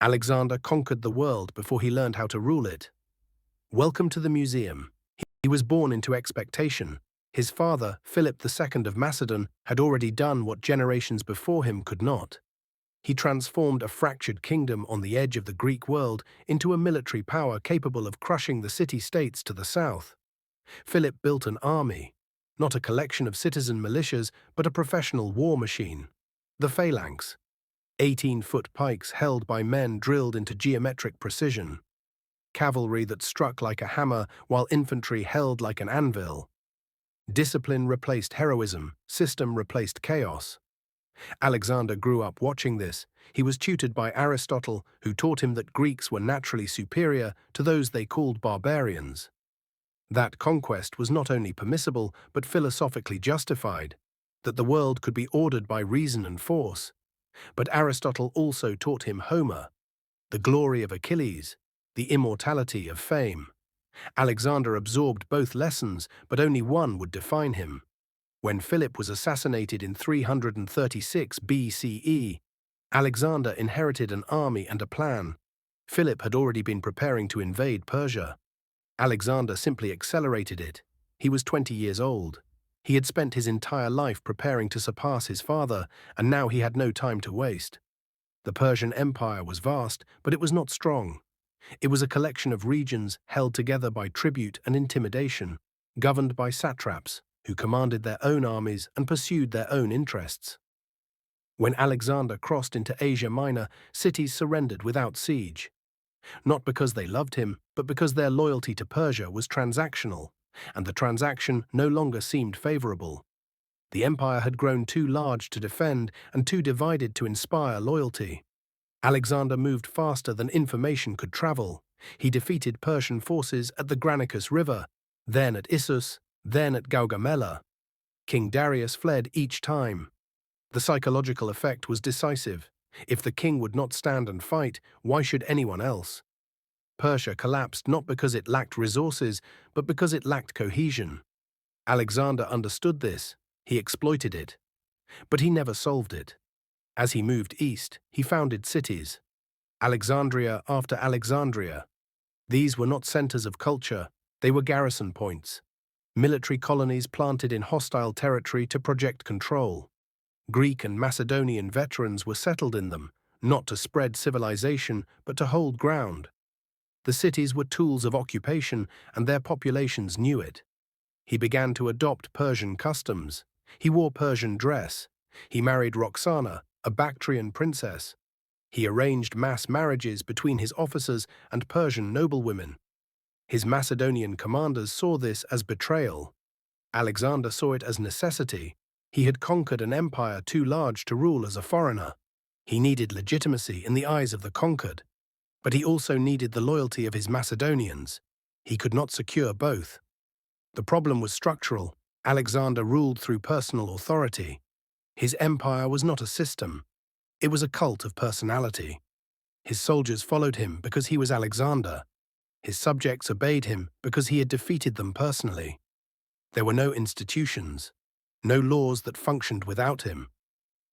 Alexander conquered the world before he learned how to rule it. Welcome to the museum. He was born into expectation. His father, Philip II of Macedon, had already done what generations before him could not. He transformed a fractured kingdom on the edge of the Greek world into a military power capable of crushing the city-states to the south. Philip built an army, not a collection of citizen militias, but a professional war machine. The phalanx, 18-foot pikes held by men drilled into geometric precision. Cavalry that struck like a hammer while infantry held like an anvil. Discipline replaced heroism, system replaced chaos. Alexander grew up watching this. He was tutored by Aristotle, who taught him that Greeks were naturally superior to those they called barbarians. That conquest was not only permissible, but philosophically justified, that the world could be ordered by reason and force. But Aristotle also taught him Homer, the glory of Achilles, the immortality of fame. Alexander absorbed both lessons, but only one would define him. When Philip was assassinated in 336 BCE, Alexander inherited an army and a plan. Philip had already been preparing to invade Persia. Alexander simply accelerated it. He was 20 years old. He had spent his entire life preparing to surpass his father, and now he had no time to waste. The Persian Empire was vast, but it was not strong. It was a collection of regions held together by tribute and intimidation, governed by satraps who commanded their own armies and pursued their own interests. When Alexander crossed into Asia Minor, cities surrendered without siege. Not because they loved him, but because their loyalty to Persia was transactional, and the transaction no longer seemed favorable. The empire had grown too large to defend and too divided to inspire loyalty. Alexander moved faster than information could travel. He defeated Persian forces at the Granicus River, then at Issus, then at Gaugamela. King Darius fled each time. The psychological effect was decisive. If the king would not stand and fight, why should anyone else? Persia collapsed not because it lacked resources, but because it lacked cohesion. Alexander understood this. He exploited it. But he never solved it. As he moved east, he founded cities. Alexandria after Alexandria. These were not centers of culture, they were garrison points. Military colonies planted in hostile territory to project control. Greek and Macedonian veterans were settled in them, not to spread civilization, but to hold ground. The cities were tools of occupation, and their populations knew it. He began to adopt Persian customs. He wore Persian dress. He married Roxana, a Bactrian princess. He arranged mass marriages between his officers and Persian noblewomen. His Macedonian commanders saw this as betrayal. Alexander saw it as necessity. He had conquered an empire too large to rule as a foreigner. He needed legitimacy in the eyes of the conquered. But he also needed the loyalty of his Macedonians. He could not secure both. The problem was structural. Alexander ruled through personal authority. His empire was not a system. It was a cult of personality. His soldiers followed him because he was Alexander. His subjects obeyed him because he had defeated them personally. There were no institutions, no laws that functioned without him,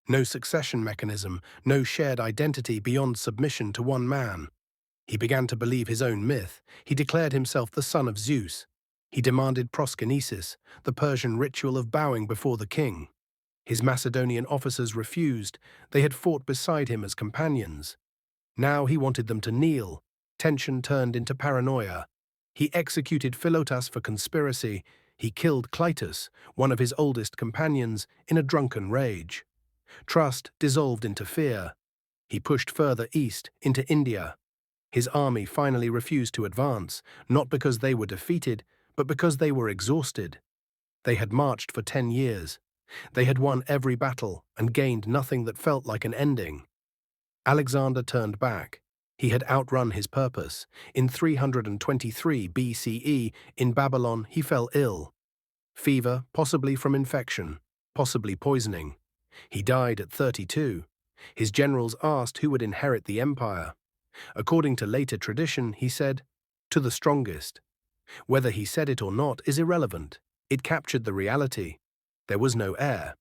no succession mechanism, no shared identity beyond submission to one man. He began to believe his own myth. He declared himself the son of Zeus. He demanded proskynesis, the Persian ritual of bowing before the king. His Macedonian officers refused. They had fought beside him as companions. Now he wanted them to kneel. Tension turned into paranoia. He executed Philotas for conspiracy. He killed Clytus, one of his oldest companions, in a drunken rage. Trust dissolved into fear. He pushed further east, into India. His army finally refused to advance, not because they were defeated, but because they were exhausted. They had marched for 10 years. They had won every battle and gained nothing that felt like an ending. Alexander turned back. He had outrun his purpose. In 323 BCE, in Babylon, he fell ill. Fever, possibly from infection, possibly poisoning. He died at 32. His generals asked who would inherit the empire. According to later tradition, he said, "To the strongest." Whether he said it or not is irrelevant. It captured the reality. There was no heir.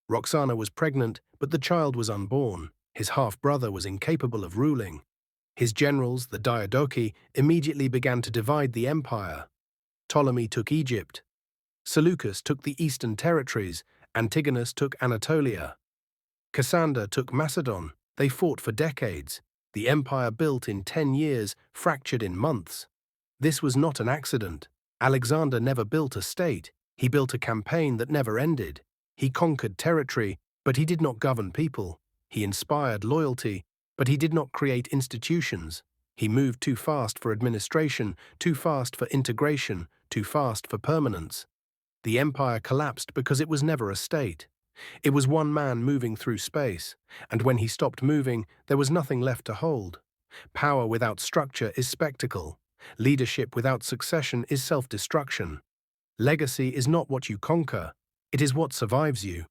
Roxana was pregnant, but the child was unborn. His half-brother was incapable of ruling. His generals, the Diadochi, immediately began to divide the empire. Ptolemy took Egypt. Seleucus took the eastern territories. Antigonus took Anatolia. Cassander took Macedon. They fought for decades. The empire built in 10 years, fractured in months. This was not an accident. Alexander never built a state. He built a campaign that never ended. He conquered territory, but he did not govern people. He inspired loyalty, but he did not create institutions. He moved too fast for administration, too fast for integration, too fast for permanence. The empire collapsed because it was never a state. It was one man moving through space, and when he stopped moving, there was nothing left to hold. Power without structure is spectacle. Leadership without succession is self-destruction. Legacy is not what you conquer, it is what survives you.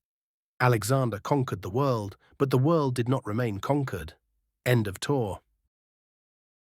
Alexander conquered the world, but the world did not remain conquered. End of tour.